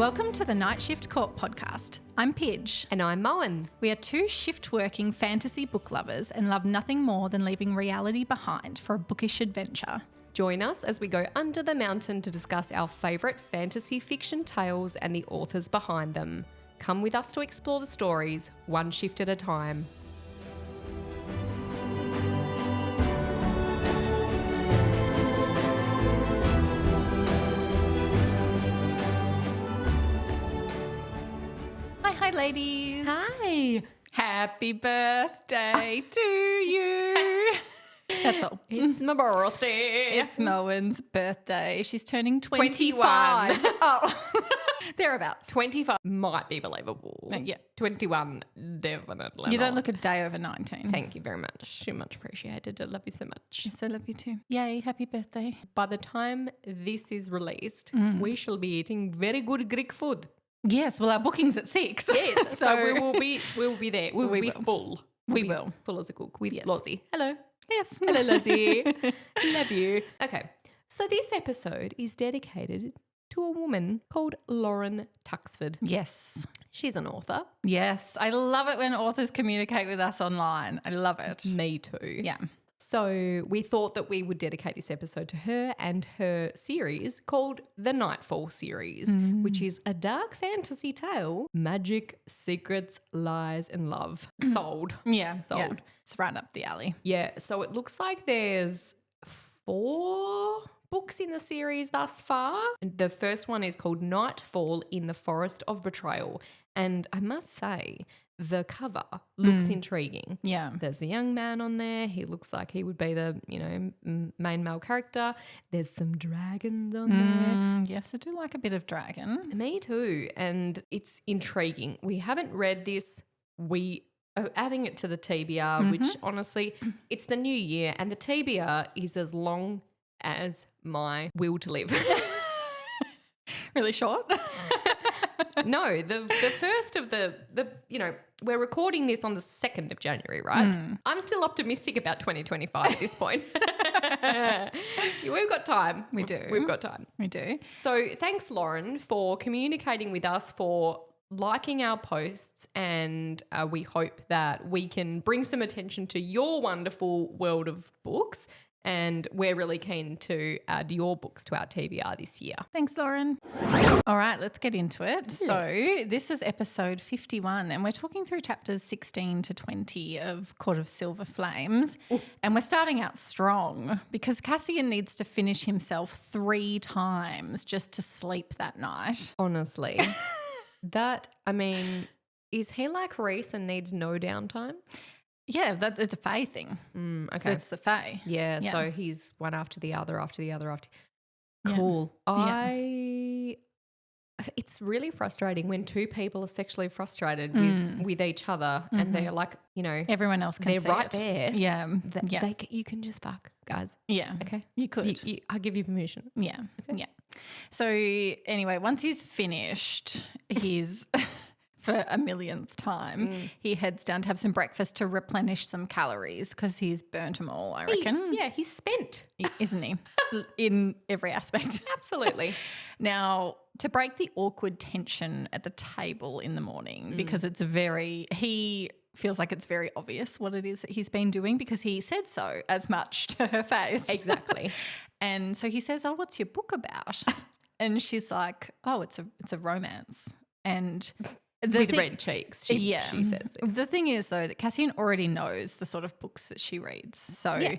Welcome to the Night Shift Court podcast. I'm Pidge. And I'm Mowen. We are two shift-working fantasy book lovers and love nothing more than leaving reality behind for a bookish adventure. Join us as we go under the mountain to discuss our favourite fantasy fiction tales and the authors behind them. Come with us to explore the stories, one shift at a time. Hi, ladies. Hi. Happy birthday to you. That's all. It's my birthday. It's Mowen's birthday. She's turning 25. Oh, thereabouts. 25 might be believable. Yeah. 21 definitely You don't not. look a day over 19. Thank you very much. You're much appreciated. I love you so much. Yes, I love you too. Yay, happy birthday. By the time this is released, we shall be eating very good Greek food. Yes, well, our booking's at 6. Yes, so we will be there. We will be full. We will. Full as a cook with Yes. Lozzie. Hello. Yes. Hello, Lozzie. Love you. Okay, so this episode is dedicated to a woman called Lauren Tuxford. Yes. She's an author. Yes. I love it when authors communicate with us online. I love it. Me too. Yeah. So we thought that we would dedicate this episode to her and her series called The Nightfall series, which is a dark fantasy tale, magic, secrets, lies, and love. Sold. Yeah. Sold. Yeah. It's right up the alley. Yeah, so it looks like there's 4 books in the series thus far. The first one is called Nightfall in the Forest of Betrayal. And I must say, the cover looks intriguing. Yeah. There's a young man on there. He looks like he would be the, main male character. There's some dragons on there. Yes, I do like a bit of dragon. Me too. And it's intriguing. We haven't read this. We are adding it to the TBR, which honestly, it's the new year and the TBR is as long as my will to live. Really short? No, the first of the we're recording this on the 2nd of January, right? I'm still optimistic about 2025 at this point. We've got time. We do. We've got time. We do. So thanks, Lauren, for communicating with us, for liking our posts, and we hope that we can bring some attention to your wonderful world of books. And we're really keen to add your books to our TBR this year. Thanks, Lauren. All right, let's get into it. So this is episode 51 and we're talking through chapters 16 to 20 of Court of Silver Flames. Ooh. And we're starting out strong because Cassian needs to finish himself 3 times just to sleep that night. Honestly. Is he like Reese and needs no downtime? Yeah, it's a Fae thing. Okay. So it's the Fae. Yeah, so he's one after the other. Cool. Yeah. It's really frustrating when 2 people are sexually frustrated with each other and they're like, everyone else can they're see right it. there. Yeah. You can just fuck, guys. Yeah. Okay. You could. I'll give you permission. Yeah. Okay. Yeah. So anyway, once he's finished, he's for a millionth time, he heads down to have some breakfast to replenish some calories because he's burnt them all, I reckon. He's spent. Isn't he? In every aspect. Absolutely. Now, to break the awkward tension at the table in the morning, because he feels like it's very obvious what it is that he's been doing because he said so as much to her face. Exactly. And so he says, "Oh, what's your book about?" And she's like, "Oh, it's a romance." And with red cheeks, she says this. The thing is, though, that Cassian already knows the sort of books that she reads. So,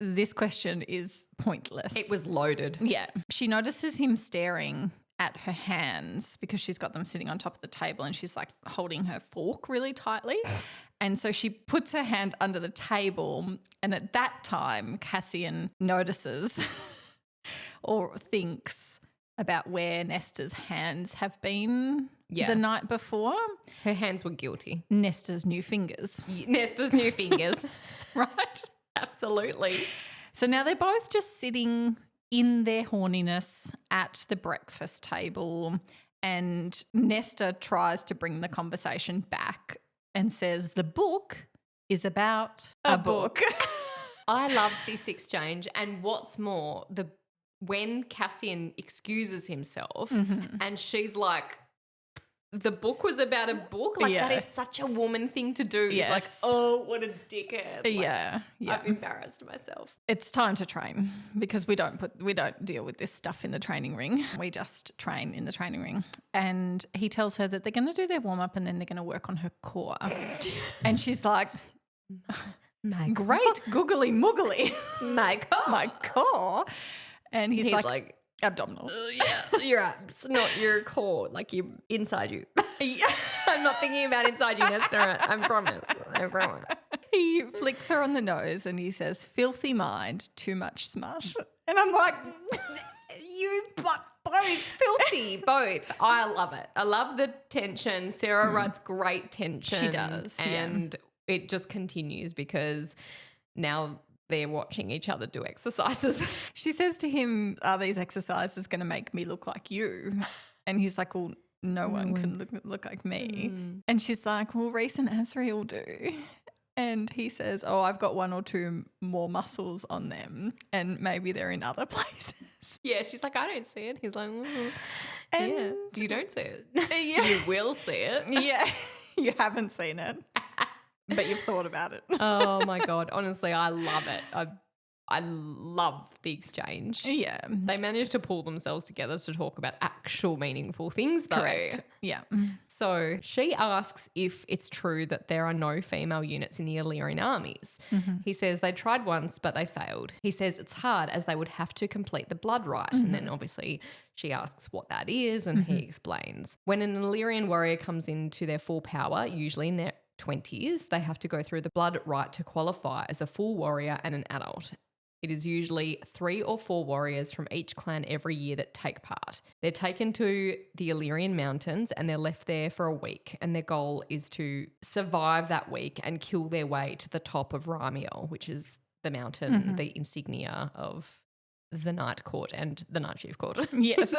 this question is pointless. It was loaded. Yeah. She notices him staring at her hands because she's got them sitting on top of the table and she's like holding her fork really tightly. And so she puts her hand under the table and at that time Cassian notices or thinks about where Nesta's hands have been the night before. Her hands were guilty. Nesta's new fingers. Nesta's new fingers. Right? Absolutely. So now they're both just sitting in their horniness at the breakfast table and Nesta tries to bring the conversation back and says the book is about a book. I loved this exchange and what's more, when Cassian excuses himself and she's like, the book was about a book. Like that is such a woman thing to do. Yes. It's like, oh, what a dickhead. Like, yeah. I've embarrassed myself. It's time to train because we don't deal with this stuff in the training ring. We just train in the training ring. And he tells her that they're going to do their warm up and then they're going to work on her core. And she's like, great googly muggly. My core. My core. And he's like abdominals. Yeah, your abs, not your core, like you inside you. Yeah. I'm not thinking about inside you, Nesta. I promise. He flicks her on the nose and he says, filthy mind, too much smut. And I'm like, you both filthy, both. I love it. I love the tension. Sarah writes great tension. She does. And it just continues because now they're watching each other do exercises. She says to him, are these exercises going to make me look like you? And he's like, well, no one can look like me. And she's like, well, Rhys and Asriel do. And he says, oh, I've got one or two more muscles on them and maybe they're in other places. Yeah, she's like, I don't see it. He's like, And yeah, you don't see it. Yeah. You will see it. Yeah, you haven't seen it, but you've thought about it. Oh, my God. Honestly, I love it. I love the exchange. Yeah. They managed to pull themselves together to talk about actual meaningful things, though. Correct. Yeah. So she asks if it's true that there are no female units in the Illyrian armies. He says they tried once, but they failed. He says it's hard as they would have to complete the blood rite. And then obviously she asks what that is and he explains. When an Illyrian warrior comes into their full power, usually in their 20s, they have to go through the blood rite to qualify as a full warrior and an adult. It is usually 3 or 4 warriors from each clan every year that take part. They're taken to the Illyrian mountains and they're left there for a week, and their goal is to survive that week and kill their way to the top of Ramiel, which is the mountain, the insignia of the Night Court and the Night Chief Court. Yes.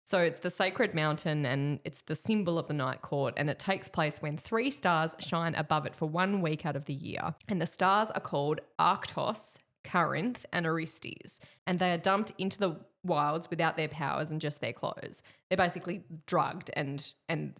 So it's the sacred mountain and it's the symbol of the Night Court, and it takes place when 3 stars shine above it for 1 week out of the year. And the stars are called Arctos, Corinth and Orestes, and they are dumped into the wilds without their powers and just their clothes. They're basically drugged and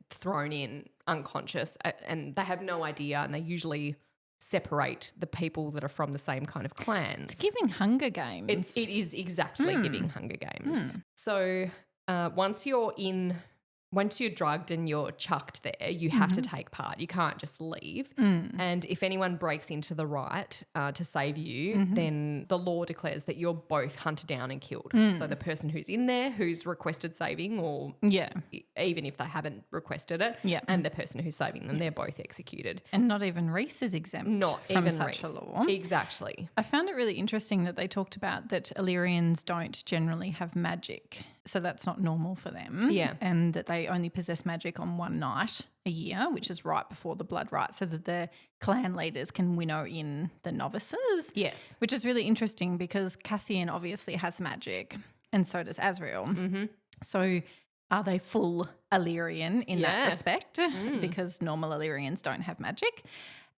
thrown in unconscious, and they have no idea, and they usually separate the people that are from the same kind of clans. It's giving Hunger Games. It is exactly giving Hunger Games. So once you're drugged and you're chucked there, you have to take part. You can't just leave. And if anyone breaks into the rite to save you, then the law declares that you're both hunted down and killed. So the person who's in there who's requested saving, or even if they haven't requested it, and the person who's saving them, they're both executed. And not even Rhys is exempt from such a law. Exactly. I found it really interesting that they talked about that Illyrians don't generally have magic. So that's not normal for them. Yeah. And that they only possess magic on one night a year, which is right before the blood rite, so that the clan leaders can winnow in the novices. Yes. Which is really interesting because Cassian obviously has magic and so does Asriel. So are they full Illyrian in that respect? Because normal Illyrians don't have magic.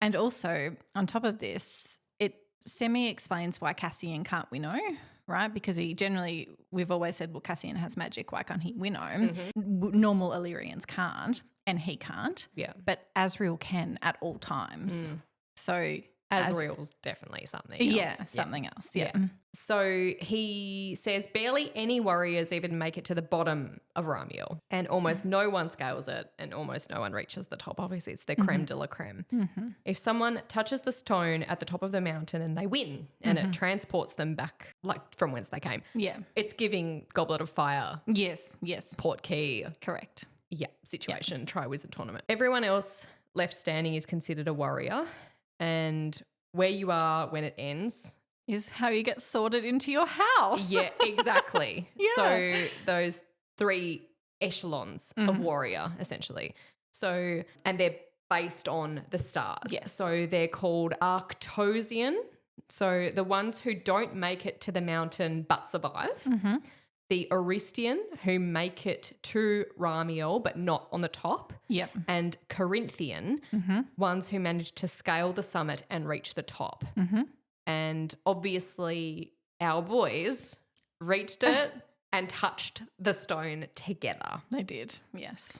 And also on top of this, it semi-explains why Cassian can't winnow. Right, because we've always said, well, Cassian has magic, why can't he winnow? Normal Illyrians can't, and he can't. Yeah. But Asriel can at all times. So Asriel's definitely something else. Yeah, something else. Yeah. So he says barely any warriors even make it to the bottom of Ramiel, and almost no one scales it, and almost no one reaches the top. Obviously, it's the creme de la creme. If someone touches the stone at the top of the mountain, and they win, and it transports them back like from whence they came. Yeah. It's giving Goblet of Fire. Yes. Port Key. Correct. Yeah, situation, Tri-Wizard Tournament. Everyone else left standing is considered a warrior, and where you are when it ends is how you get sorted into your house. Yeah, exactly. So those 3 echelons of warrior, essentially. So, and they're based on the stars. Yes. So they're called Arctosian. So the ones who don't make it to the mountain but survive. The Orestian, who make it to Ramiel but not on the top. Yep. And Corinthian, ones who manage to scale the summit and reach the top. And obviously our boys reached it and touched the stone together. They did, yes.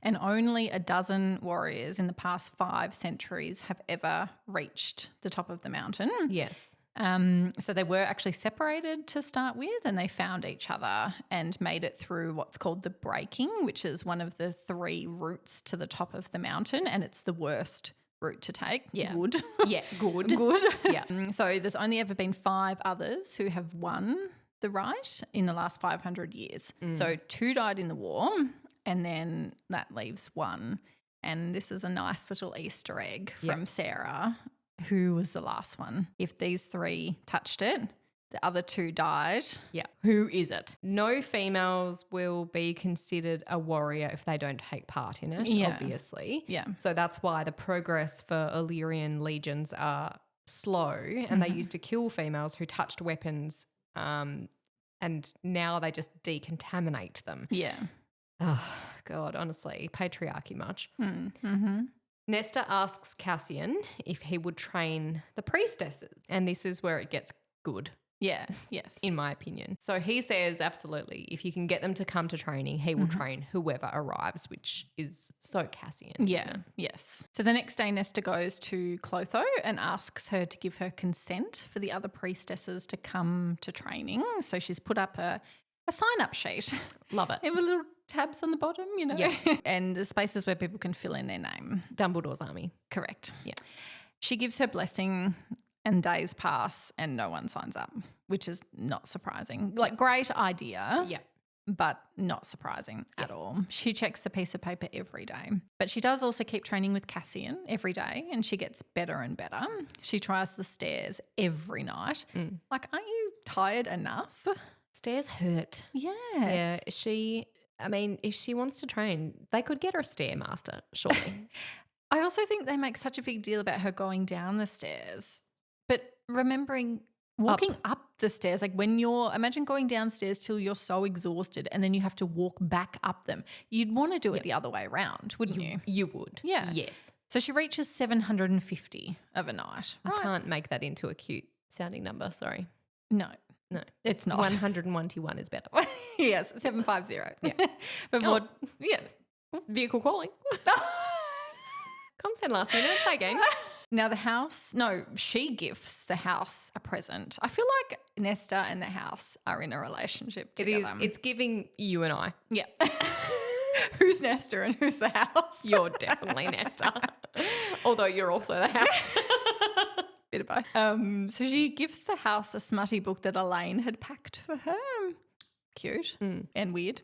And only a dozen warriors in the past 5 centuries have ever reached the top of the mountain. Yes. So they were actually separated to start with, and they found each other and made it through what's called the breaking, which is one of the 3 routes to the top of the mountain, and it's the worst route to take. Yeah. Good. Yeah, good. Good. Yeah. So there's only ever been 5 others who have won the right in the last 500 years. So 2 died in the war, and then that leaves 1. And this is a nice little Easter egg from Sarah, who was the last one. If these 3 touched it, the other 2 died. Yeah. Who is it? No females will be considered a warrior if they don't take part in it, obviously. Yeah. So that's why the progress for Illyrian legions are slow, and they used to kill females who touched weapons, and now they just decontaminate them. Yeah. Oh, God, honestly, patriarchy much. Mm-hmm. Nestor asks Cassian if he would train the priestesses, and this is where it gets good. Yeah, yes. In my opinion. So he says, absolutely, if you can get them to come to training, he will train whoever arrives, which is so Cassian. Yeah, yes. So the next day, Nestor goes to Clotho and asks her to give her consent for the other priestesses to come to training. So she's put up a sign-up sheet. Love it. With little tabs on the bottom, you know. Yeah. And the spaces where people can fill in their name. Dumbledore's army. Correct. Yeah. She gives her blessing, and days pass and no one signs up, which is not surprising. Like, great idea. Yeah. But not surprising at all. She checks the piece of paper every day. But she does also keep training with Cassian every day, and she gets better and better. She tries the stairs every night. Like, aren't you tired enough? Stairs hurt. Yeah. Yeah. If she wants to train, they could get her a stairmaster, surely. I also think they make such a big deal about her going down the stairs. But remembering walking up the stairs, like imagine going downstairs till you're so exhausted and then you have to walk back up them. You'd want to do it the other way around, wouldn't you? You would. Yeah. Yes. So she reaches 750 overnight. I can't make that into a cute sounding number, sorry. No, it's not. 121 is better. Yes, 750. Yeah. Before, Vehicle calling. Consent last minute, say again. Now she gifts the house a present. I feel like Nestor and the house are in a relationship together. It's giving you and I. Yeah. Who's Nestor and who's the house? You're definitely Nestor. Although you're also the house. Bit of both. So she gives the house a smutty book that Elaine had packed for her. Cute and weird.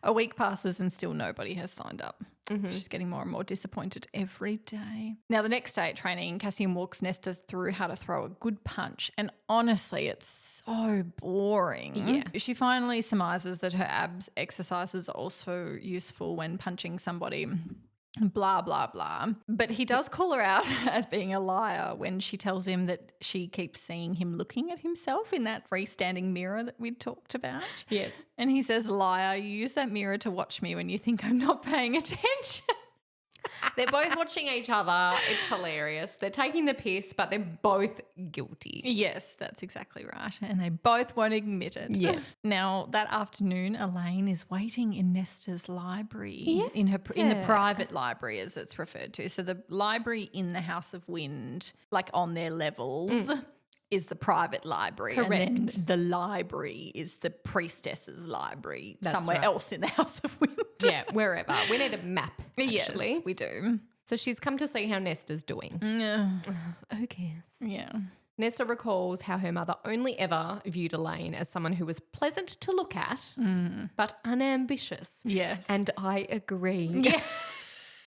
A week passes and still nobody has signed up. She's getting more and more disappointed every day. Now, the next day at training, Cassian walks Nestor through how to throw a good punch. And honestly, it's so boring. Yeah. She finally surmises that her abs exercises are also useful when punching somebody. Blah, blah, blah. But he does call her out as being a liar when she tells him that she keeps seeing him looking at himself in that freestanding mirror that we'd talked about. Yes. And he says, liar, you use that mirror to watch me when you think I'm not paying attention. They're both watching each other. It's hilarious. They're taking the piss, but they're both guilty. Yes, that's exactly right. And they both won't admit it. Yes. Now, that afternoon, Elaine is waiting in Nestor's library, in the private library, as it's referred to. So the library in the House of Wind, like on their levels, is the private library. Correct. And then the library is the priestess's library somewhere right. else in the House of Wind. Yeah, wherever. We need a map, actually. Yes, we do. So she's come to see how Nestor's doing. Who cares? Yeah. Nestor recalls how her mother only ever viewed Elaine as someone who was pleasant to look at, but unambitious. Yes. And I agree. Yeah.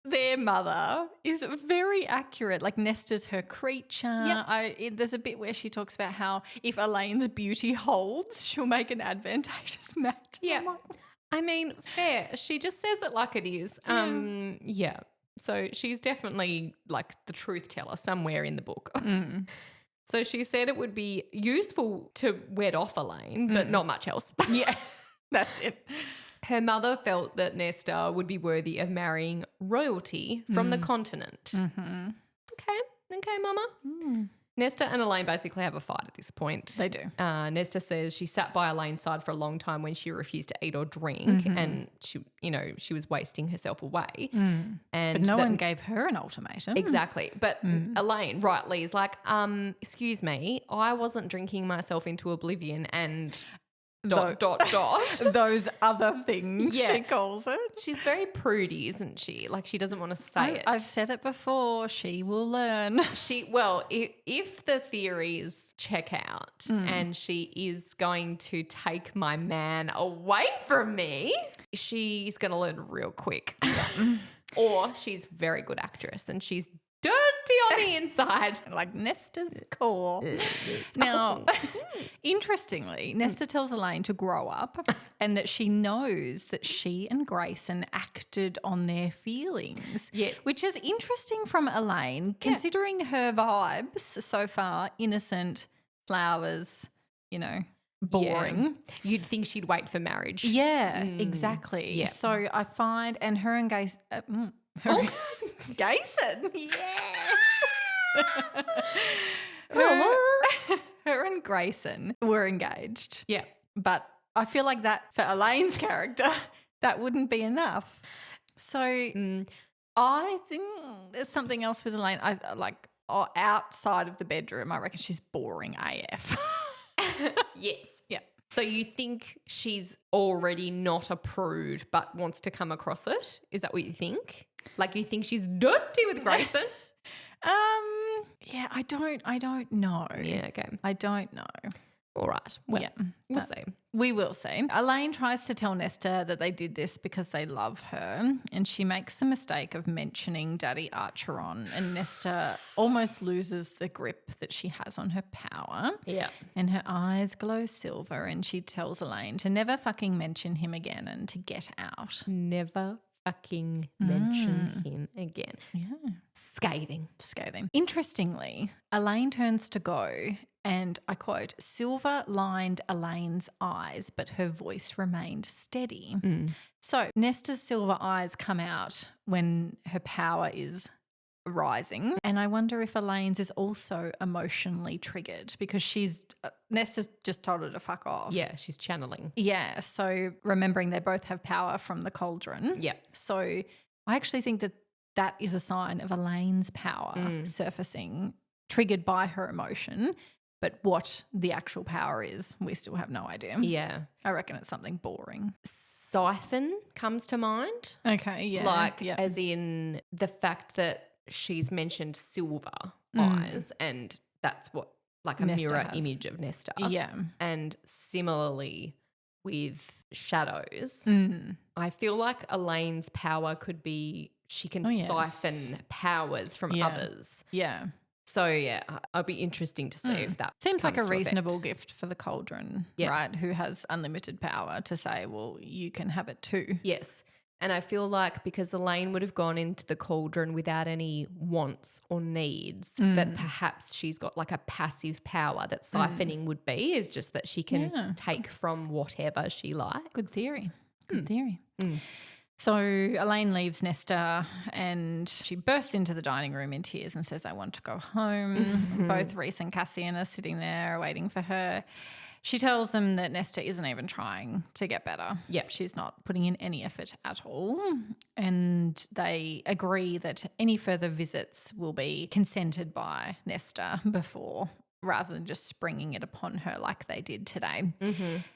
Their mother is very accurate. Like, Nestor's her creature. Yep. There's a bit where she talks about how if Elaine's beauty holds, she'll make an advantageous match. Yeah. I mean, fair. She just says it like it is. Yeah. So she's definitely like the truth teller somewhere in the book. So she said it would be useful to wed off Elaine, but not much else. Yeah, that's it. Her mother felt that Nestor would be worthy of marrying royalty from the continent. Okay, Mama. Nesta and Elaine basically have a fight at this point. They do. Nesta says she sat by Elaine's side for a long time when she refused to eat or drink, and she was wasting herself away. And But no one gave her an ultimatum. Exactly. But Elaine rightly is like, excuse me, I wasn't drinking myself into oblivion and ... Those other things, Yeah. she calls it. She's very prudy, isn't she? Like she doesn't want to say it. I've said it before. She will learn. If the theories check out and she is going to take my man away from me, she's going to learn real quick. Or she's a very good actress and she's dirty on the inside. Like Nesta's core. Now, interestingly, Nesta tells Elaine to grow up and that she knows that she and Grayson acted on their feelings. Yes. Which is interesting from Elaine, considering her vibes so far, innocent, flowers, boring. Yeah. You'd think she'd wait for marriage. Yeah, exactly. Yeah. So I find, and her and Gayson, yes. her and Grayson were engaged. Yeah. But I feel like that for Elaine's character, that wouldn't be enough. So I think there's something else with Elaine. Outside of the bedroom, I reckon she's boring AF. Yes. Yeah. So you think she's already not a prude but wants to come across it? Is that what you think? Like you think she's dirty with Grayson? Yeah, I don't know. Yeah, okay. I don't know. All right. Well, Yeah, we'll see. We will see. Elaine tries to tell Nesta that they did this because they love her, and she makes the mistake of mentioning Daddy Archeron, and Nesta almost loses the grip that she has on her power. Yeah. And her eyes glow silver, and she tells Elaine to never fucking mention him again and to get out. Never fucking mention him again. Yeah. Scathing. Interestingly, Elaine turns to go and I quote, "Silver lined Elaine's eyes, but her voice remained steady." So Nesta's silver eyes come out when her power is rising. And I wonder if Elaine's is also emotionally triggered because Nesta's just told her to fuck off. Yeah, she's channeling. Yeah. So remembering they both have power from the cauldron. Yeah. So I actually think that is a sign of Elaine's power surfacing, triggered by her emotion. But what the actual power is, we still have no idea. Yeah. I reckon it's something boring. Siphon comes to mind. Okay, yeah. As in the fact that she's mentioned silver eyes and that's what, like a Nesta mirror has. image of Nesta. Yeah. And similarly with shadows, I feel like Elaine's power could be she can siphon powers from others. Yeah. So, yeah, I'll be interesting to see if that seems like a comes to reasonable effect. gift for the cauldron, right? Who has unlimited power to say, well, you can have it too. Yes. And I feel like because Elaine would have gone into the cauldron without any wants or needs, that perhaps she's got like a passive power that siphoning would be, is just that she can take from whatever she likes. Good theory. Good theory. So Elaine leaves Nesta and she bursts into the dining room in tears and says, "I want to go home." Both Reese and Cassian are sitting there waiting for her. She tells them that Nesta isn't even trying to get better. Yep. She's not putting in any effort at all. And they agree that any further visits will be consented by Nesta before, rather than just springing it upon her like they did today.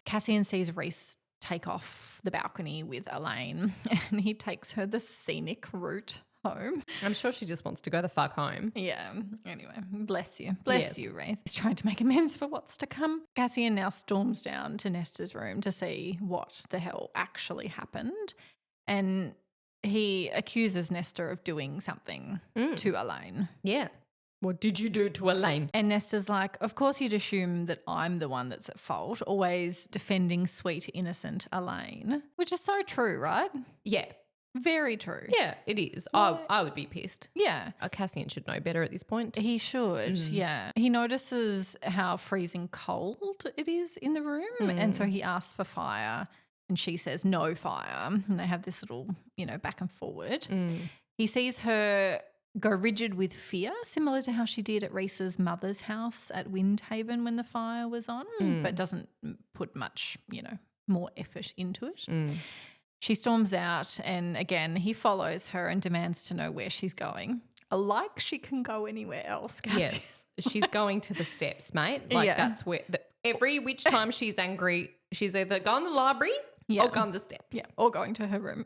Cassian sees Reese take off the balcony with Elaine and he takes her the scenic route home. I'm sure she just wants to go the fuck home. Yeah. Anyway, bless you. Bless you, Reese. He's trying to make amends for what's to come. Cassian now storms down to Nesta's room to see what the hell actually happened. And he accuses Nesta of doing something to Elaine. Yeah. What did you do to Elaine? And Nesta's like, of course you'd assume that I'm the one that's at fault, always defending sweet, innocent Elaine, which is so true, right? Yeah. Very true. Yeah, it is. I would be pissed. Yeah. Cassian should know better at this point. He should, yeah. He notices how freezing cold it is in the room and so he asks for fire and she says no fire and they have this little, back and forward. He sees her go rigid with fear, similar to how she did at Reese's mother's house at Windhaven when the fire was on, but doesn't put much, more effort into it. She storms out and, again, he follows her and demands to know where she's going. Like she can go anywhere else, Cassie. Yes, she's going to the steps, mate. Like that's where every which time she's angry, she's either going to the library or going to the steps. Yeah, or going to her room.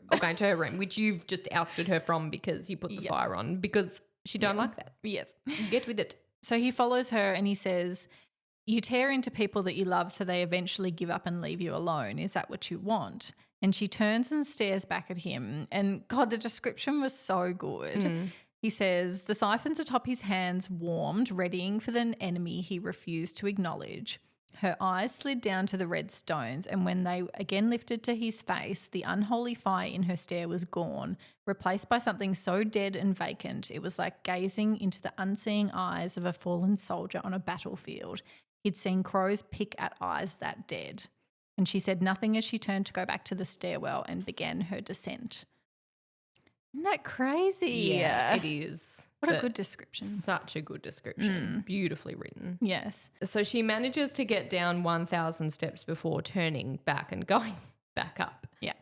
Which you've just ousted her from because you put the fire on because she don't like that. Yes. Get with it. So he follows her and he says, you tear into people that you love so they eventually give up and leave you alone. Is that what you want? And she turns and stares back at him. And, God, the description was so good. He says, the siphons atop his hands warmed, readying for the enemy he refused to acknowledge. Her eyes slid down to the red stones, and when they again lifted to his face, the unholy fire in her stare was gone, replaced by something so dead and vacant it was like gazing into the unseeing eyes of a fallen soldier on a battlefield. He'd seen crows pick at eyes that dead. And she said nothing as she turned to go back to the stairwell and began her descent. Isn't that crazy? Yeah, it is. What a good description. Such a good description. Beautifully written. Yes. So she manages to get down 1,000 steps before turning back and going back up. Yeah.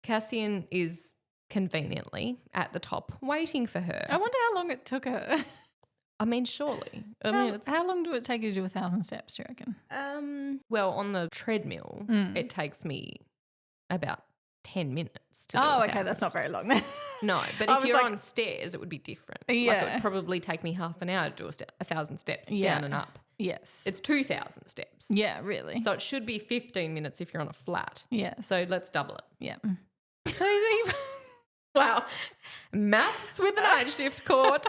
Cassian is conveniently at the top waiting for her. I wonder how long it took her. I mean, surely. How long do it take you to do 1,000 steps, do you reckon? Well, on the treadmill, it takes me about 10 minutes to do Oh, 1,000 okay. That's not very long steps. then. No, but if you're on stairs, it would be different. Yeah. Like it would probably take me half an hour to do 1,000 steps down and up. Yes. It's 2,000 steps. Yeah, really. So it should be 15 minutes if you're on a flat. Yes. So let's double it. Yeah. So he's Wow. Maths with an night shift court.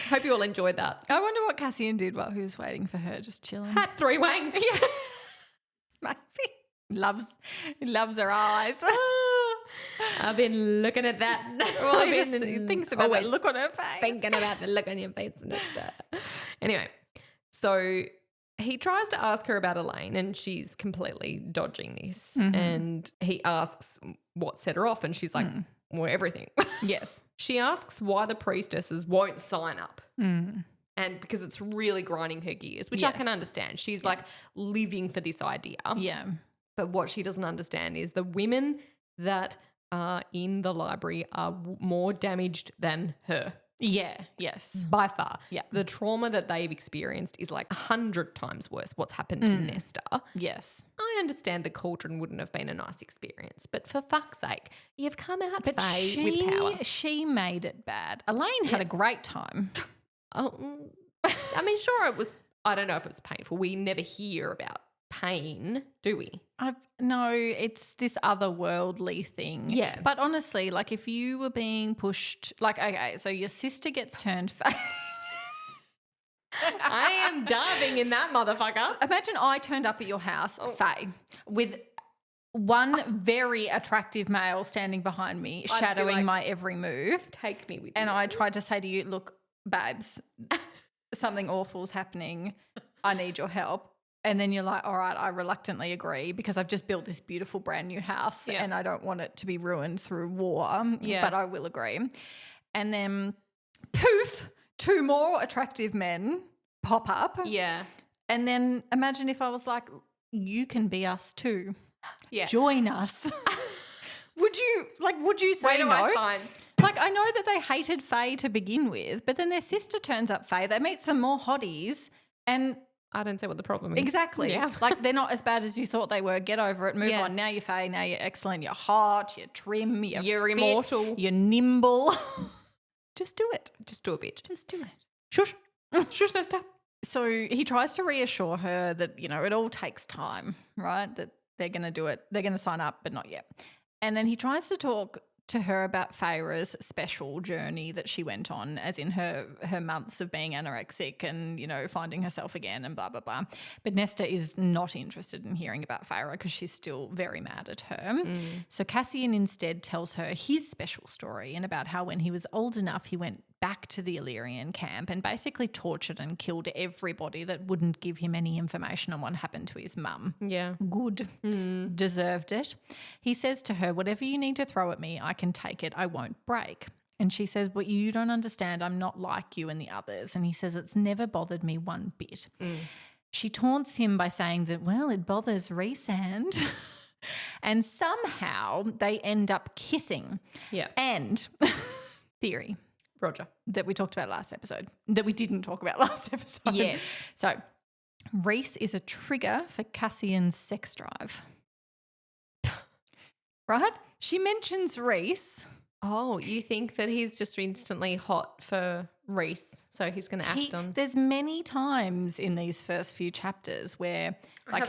Hope you all enjoyed that. I wonder what Cassian did while he was waiting for her, just chilling. Had 3 wanks. Yeah. Maybe. He loves her eyes. I've been looking at that. Well, he just thinks about that look on her face. Thinking about the look on your face. Anyway, so he tries to ask her about Elaine and she's completely dodging this. And he asks what set her off and she's like, well, everything. Yes. She asks why the priestesses won't sign up. And because it's really grinding her gears, which I can understand. She's like living for this idea. Yeah. But what she doesn't understand is the women that are in the library are more damaged than her. Yeah. Yes. By far. Yeah. The trauma that they've experienced is like 100 times worse what's happened to Nesta. Yes. I understand the Cauldron wouldn't have been a nice experience, but for fuck's sake, you've come out Faye with power. She made it bad. Elaine had a great time. Oh, I mean, sure it was, I don't know if it was painful. We never hear about pain, do we? No, it's this otherworldly thing. Yeah. But honestly, like if you were being pushed, like, okay, so your sister gets turned Fae. I am diving in that motherfucker. Imagine I turned up at your house, Fae, with one very attractive male standing behind me, shadowing like, my every move. Take me with you. And I tried to say to you, look, babes, something awful's happening. I need your help. And then you're like, all right, I reluctantly agree because I've just built this beautiful brand new house and I don't want it to be ruined through war, but I will agree. And then poof, 2 more attractive men pop up. Yeah. And then imagine if I was like, you can be us too. Yeah. Join us. Would you say Where do no? I sign? Like, I know that they hated Faye to begin with, but then their sister turns up Faye. They meet some more hotties and I don't see what the problem is. exactly. Yeah. Like, they're not as bad as you thought they were. Get over it. Move on. Now you're Faye. Now you're excellent. You're hot. You're trim. You're fit, immortal. You're nimble. Just do it. Just do a bit. Just do it. Shush. Shush, Nesta. So he tries to reassure her that, it all takes time, right? That they're going to do it. They're going to sign up, but not yet. And then he tries to talk to her about Feyre's special journey that she went on, as in her months of being anorexic and, finding herself again and blah, blah, blah. But Nesta is not interested in hearing about Feyre because she's still very mad at her. So Cassian instead tells her his special story and about how when he was old enough, he went back to the Illyrian camp and basically tortured and killed everybody that wouldn't give him any information on what happened to his mum. Yeah. Good. Deserved it. He says to her, whatever you need to throw at me, I can take it. I won't break. And she says, but you don't understand. I'm not like you and the others. And he says, it's never bothered me one bit. She taunts him by saying that, well, it bothers Rhysand. And somehow they end up kissing. Yeah. And theory. Roger. That we talked about last episode, that we didn't talk about last episode. Yes. So Rhys is a trigger for Cassian's sex drive. Right? She mentions Rhys. Oh, you think that he's just instantly hot for Rhys, so he's going to act on. There's many times in these first few chapters where like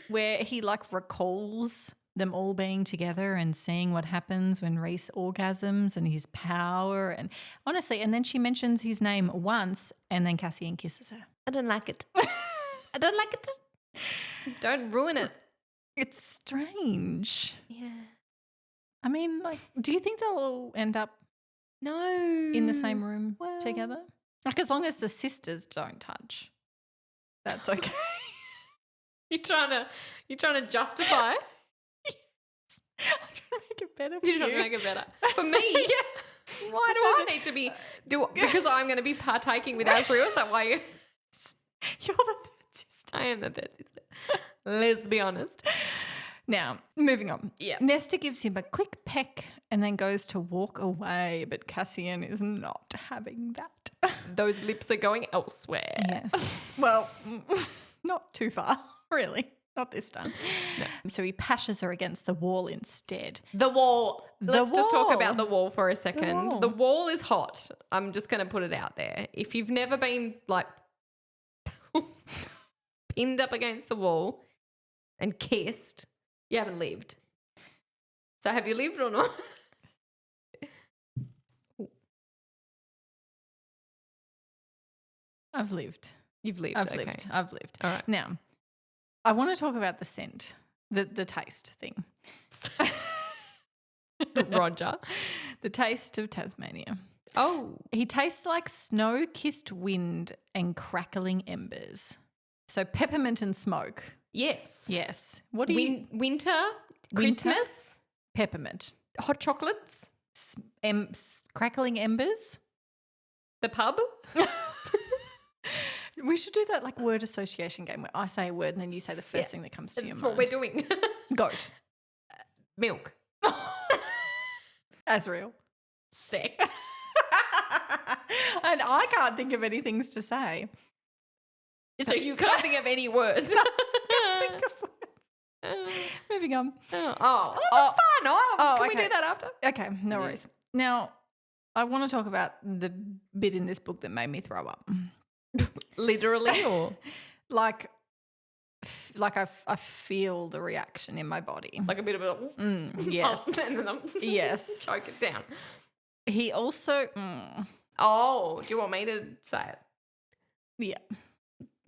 where he like recalls them all being together and seeing what happens when Rhys orgasms and his power, and honestly, and then she mentions his name once and then Cassian kisses her. I don't like it. I don't like it. Don't ruin it. It's strange. Yeah. I mean, like, do you think they'll all end up in the same room together? Like, as long as the sisters don't touch, that's okay. You're trying to justify. I'm trying to make it better for You're you. trying to make it better for me. Yeah. Why do I need to be because I'm going to be partaking with Asriel? Is that why you're the third sister? I am the third sister. Let's be honest. Now, moving on. Yeah. Nesta gives him a quick peck and then goes to walk away, but Cassian is not having that. Those lips are going elsewhere. Yes. Well, not too far, really. Not this time. No. So he pashes her against the wall instead. The wall. Let's just talk about the wall for a second. wall. The wall is hot. I'm just going to put it out there. If you've never been like pinned up against the wall and kissed, you haven't lived. So have you lived or not? I've lived. You've lived. I've okay. lived. I've lived. All right. Now, I want to talk about the scent, the taste thing. Roger. The taste of Tasmania. Oh. He tastes like snow-kissed wind and crackling embers. So peppermint and smoke. Yes. Yes. What do you... Winter, Christmas, Peppermint. hot chocolates, Crackling embers. the pub. We should do that like word association game where I say a word and then you say the first thing that comes to your That's mind. what we're doing. Goat. Milk. Asriel. Sex. And I can't think of any things to say. So you can't think of any words. Think of words. Moving on. Oh, that's fun. Can we okay. do that after? Okay, no worries. Now, I want to talk about the bit in this book that made me throw up. Literally or? Like I feel the reaction in my body. Like a bit of a... Yes. Yes. Choke it down. He also... Oh, do you want me to say it? Yeah.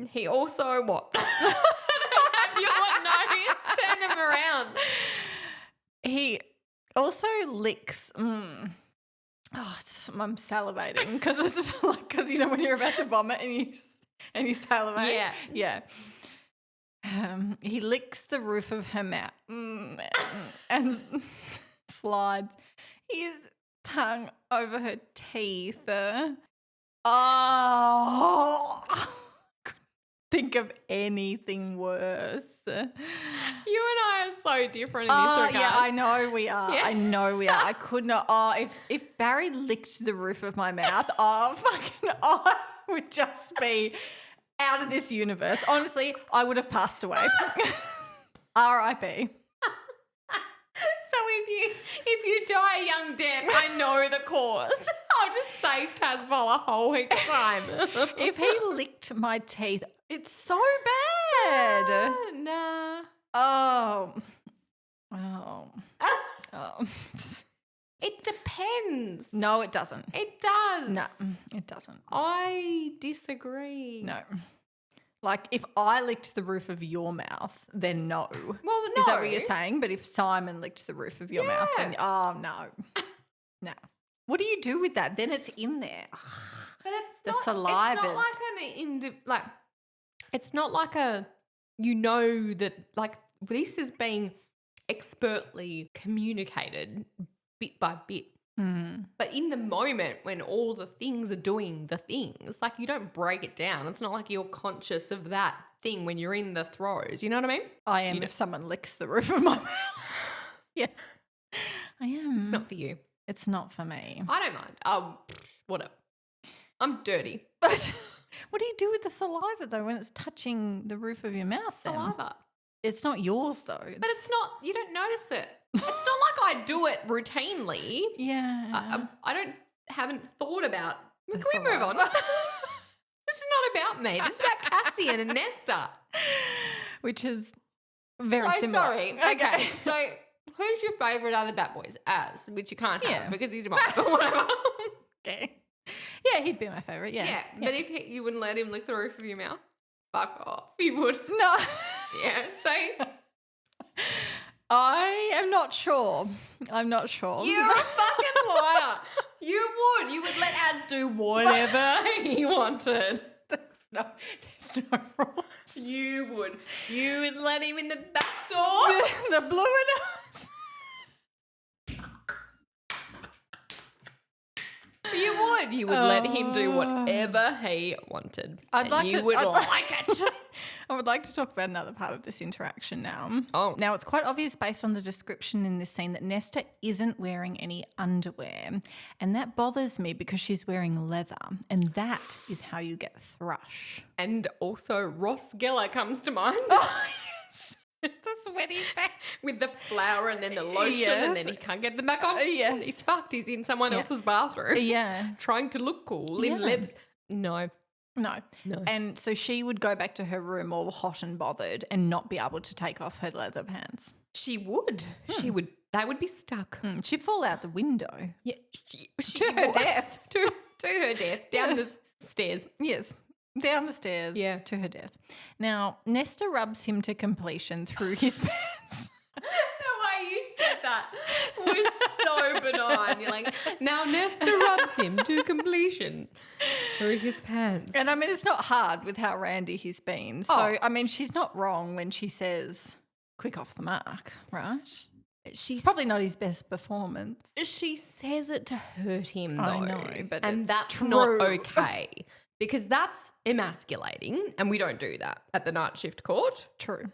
He also what? Have your notes? Turn them around. He also licks... I'm salivating because it's like you know when you're about to vomit and you salivate. Yeah. He licks the roof of her mouth and slides his tongue over her teeth. Think of anything worse. You and I are so different in this regard. Yeah, I know we are. Yeah. I know we are. I could not. If Barry licked the roof of my mouth, I would just be out of this universe. Honestly, I would have passed away. R.I.P. So if you die a young death, I know the cause. I'll just save Tazbol a whole heap of time. If he licked my teeth, it's so bad. Nah. Oh. It depends. No, it doesn't. It does. No, it doesn't. I disagree. No. Like if I licked the roof of your mouth, then no. Well, no. Is that what you're saying? But if Simon licked the roof of your mouth, then no. No. What do you do with that? Then it's in there. But it's the not, salivas. It's not like it's not like that like this is being expertly communicated bit by bit But in the moment when all the things are doing the things, like you don't break it down. It's not like you're conscious of that thing when you're in the throes. You know what I mean? I am if someone licks the roof of my mouth. Yes, I am. It's not for you. It's not for me. I don't mind. Whatever. I'm dirty. But what do you do with the saliva, though, when it's touching the roof of your mouth? Saliva. It's not yours, though. But it's not, you don't notice it. It's not like I do it routinely. Yeah. I haven't thought about, The can we move on? saliva. This is not about me. This is about Cassian and Nesta. Which is very Oh, similar. sorry. Okay. So who's your favourite other Bat Boys? Az, which you can't Yeah. have because he's mine, but whatever. Okay. Yeah, he'd be my favourite. Yeah. Yeah, but if you wouldn't let him lick the roof of your mouth, fuck off. You would. No. Yeah, so I am not sure. I'm not sure. you're a fucking liar. You would let Az do whatever he wanted. No, there's no rules. You would. You would let him in the back door. The blue and us. You would let him do whatever he wanted. I'd like you to- would I'd like it. I would like to talk about another part of this interaction now. Oh. Now, it's quite obvious based on the description in this scene that Nesta isn't wearing any underwear. And that bothers me because she's wearing leather. And that is how you get thrush. And also Ross Gellar comes to mind. Oh, yes. The sweaty face. With the flour and then the lotion and then he can't get them back on. Yes. He's fucked. He's in someone else's bathroom. Yeah. Trying to look cool in Yeah. leathers. No. No. And so she would go back to her room all hot and bothered and not be able to take off her leather pants. She would. She would. They would be stuck. She'd fall out the window. Yeah. To her death. To her death. Down the stairs. Yes. Down the stairs to her death. Now, Nesta rubs him to completion through his pants. The way you said that was so benign. You're like, now Nesta rubs him to completion through his pants. And I mean, it's not hard with how randy he's been. So, I mean, she's not wrong when she says, quick off the mark, right? She's Probably not his best performance. She says it to hurt him, though. I know, but and it's that's true. not okay because that's emasculating, and we don't do that at the night shift court. True.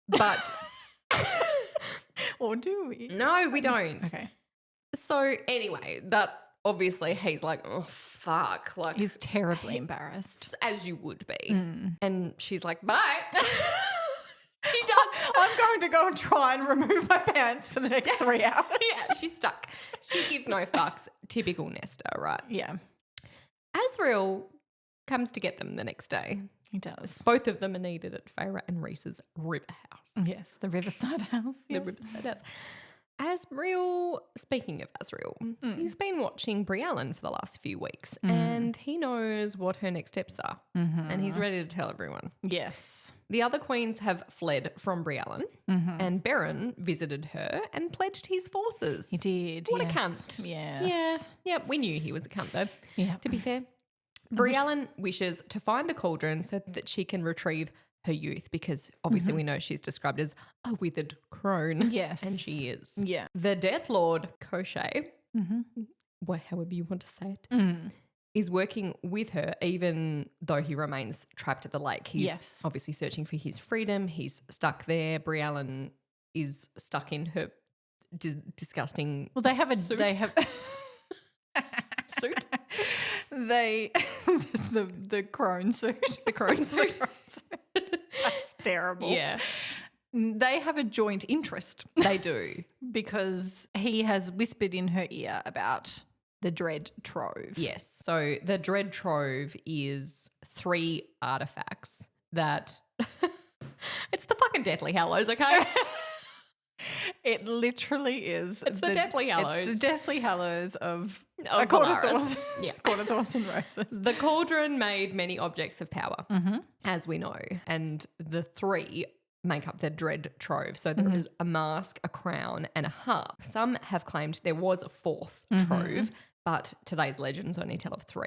But Or do we? no, we don't. Okay. So anyway, that obviously he's like, oh fuck, like He's terribly embarrassed. as you would be, and she's like, bye. He does. I'm going to go and try and remove my pants for the next 3 hours. Yeah, she's stuck. She gives no fucks. Typical Nesta, right? Yeah, Azrael comes to get them the next day. he does. Both of them are needed at Feyre and Reese's river house. Yes, the Riverside House. The Yes. Riverside house. Azrael, speaking of Azrael, he's been watching Briellen for the last few weeks and he knows what her next steps are and he's ready to tell everyone. Yes. The other queens have fled from Briellen and Beren visited her and pledged his forces. He did. What yes. a cunt. Yes. Yeah, we knew he was a cunt though, Yeah. to be fair. Briellen wishes to find the cauldron so that she can retrieve her youth because obviously we know she's described as a withered crone. Yes. And she is. Yeah. The Death Lord, Cochet, however you want to say it, is working with her even though he remains trapped at the lake. He's obviously searching for his freedom. He's stuck there. Briellen is stuck in her disgusting Well, they have a suit. They have suit. they the crone suit. The crone suit. That's terrible. Yeah, They have a joint interest they do. because he has whispered in her ear about the Dread Trove. Yes. So the Dread Trove is 3 artifacts that it's the fucking Deathly Hallows, okay? It literally is. It's the Deathly Hallows. It's the Deathly Hallows of Of Court of Valaris. Thorns. Yeah. Court of Thorns and Roses. The cauldron made many objects of power, as we know, and the 3 make up the Dread Trove. So there is a mask, a crown, and a harp. Some have claimed there was a 4th trove, but today's legends only tell of 3.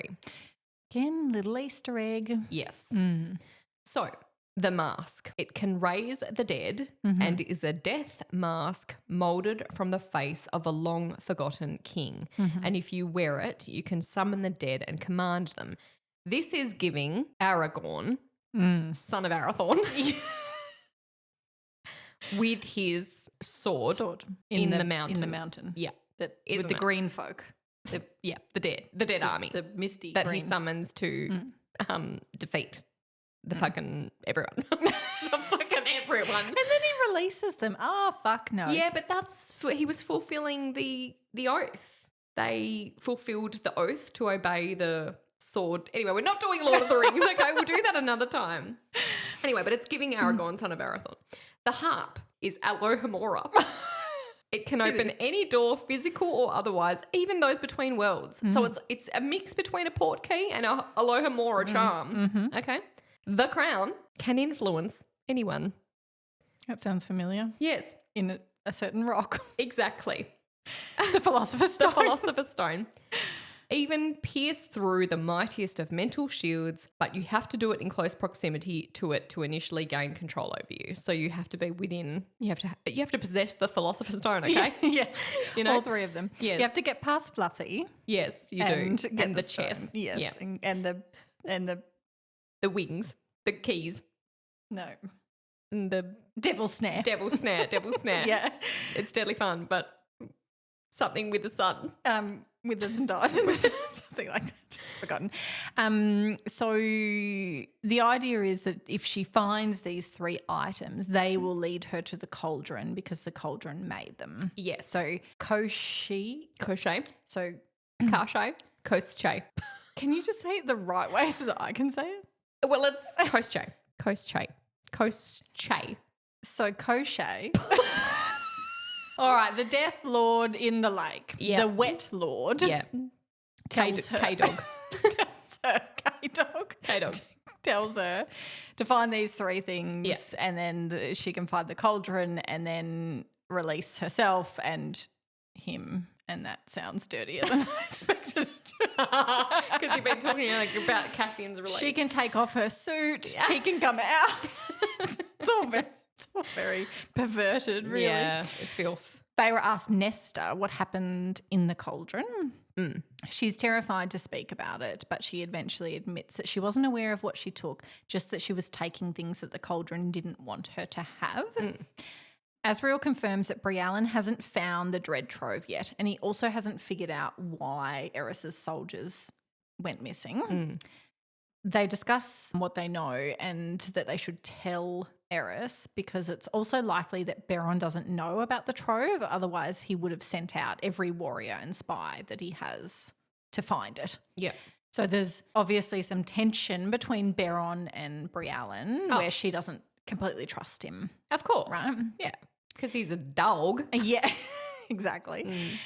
Again, little Easter egg. Yes. So the mask. It can raise the dead and is a death mask moulded from the face of a long-forgotten king. And if you wear it, you can summon the dead and command them. This is giving Aragorn, son of Arathorn, with his sword in the mountain. In the mountain. Yeah. With the green folk. The dead army. The misty that green. he summons to defeat the fucking everyone. The fucking everyone. And then he releases them. Oh, fuck no. Yeah, but he was fulfilling the oath. They fulfilled the oath to obey the sword. Anyway, we're not doing Lord of the Rings, okay? We'll do that another time. Anyway, but it's giving Aragorn, son of Arathorn. The harp is Alohomora. It can open any door, physical or otherwise, even those between worlds. So it's a mix between a portkey and a Alohomora charm. Okay. The crown can influence anyone. That sounds familiar. Yes. In a certain rock. Exactly. The Philosopher's Stone. The Philosopher's Stone. Even pierce through the mightiest of mental shields, but you have to do it in close proximity to it to initially gain control over you. So you have to be within. You have to possess the Philosopher's Stone. Okay. Yeah. You know? All three of them. Yes. You have to get past Fluffy. Yes, you and do. Get And the stone. chest. Yes. Yeah. And The wings. The keys. no. And the Devil snare. devil snare. Yeah. It's deadly fun, but something with the sun. With the dice, something like that. Forgotten. So the idea is that if she finds these three items, they will lead her to the cauldron because the cauldron made them. Yes. So Koshi. So Kashay. Kostche. can you just say it the right way so that I can say it? Well, it's Kostche. So Koshe. All right, the Death Lord in the lake. Yeah. The Wet Lord. Yeah. Tells her. K-Dog. K-Dog. K-Dog. Tells her to find these three things, Yeah. and then she can find the cauldron and then release herself and him. And that sounds dirtier than I expected it to. Because you've been talking about Cassian's release. She can take off her suit. He can come out. It's all very perverted, really. Yeah, it's filth. Feyre asked Nesta what happened in the cauldron. She's terrified to speak about it, but she eventually admits that she wasn't aware of what she took, just that she was taking things that the cauldron didn't want her to have. Asriel confirms that Briallen hasn't found the Dread Trove yet, and he also hasn't figured out why Eris's soldiers went missing. They discuss what they know and that they should tell Eris because it's also likely that Beron doesn't know about the trove, otherwise he would have sent out every warrior and spy that he has to find it. Yeah. So there's obviously some tension between Beron and Briallen where she doesn't completely trust him. Of course. Right? Yeah. Because he's a dog. Yeah, exactly.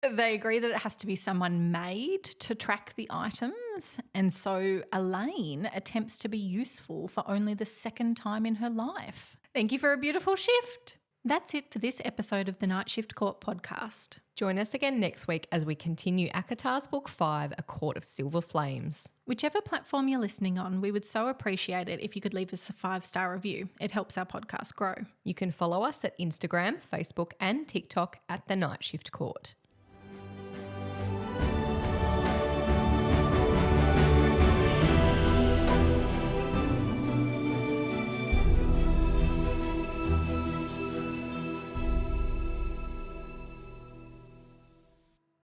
They agree that it has to be someone made to track the items. And so Elaine attempts to be useful for only the second time in her life. Thank you for a beautiful shift. That's it for this episode of the Night Shift Court podcast. Join us again next week as we continue ACOTAR's Book 5, A Court of Silver Flames. Whichever platform you're listening on, we would so appreciate it if you could leave us a 5-star review. It helps our podcast grow. You can follow us at Instagram, Facebook and TikTok at The Night Shift Court.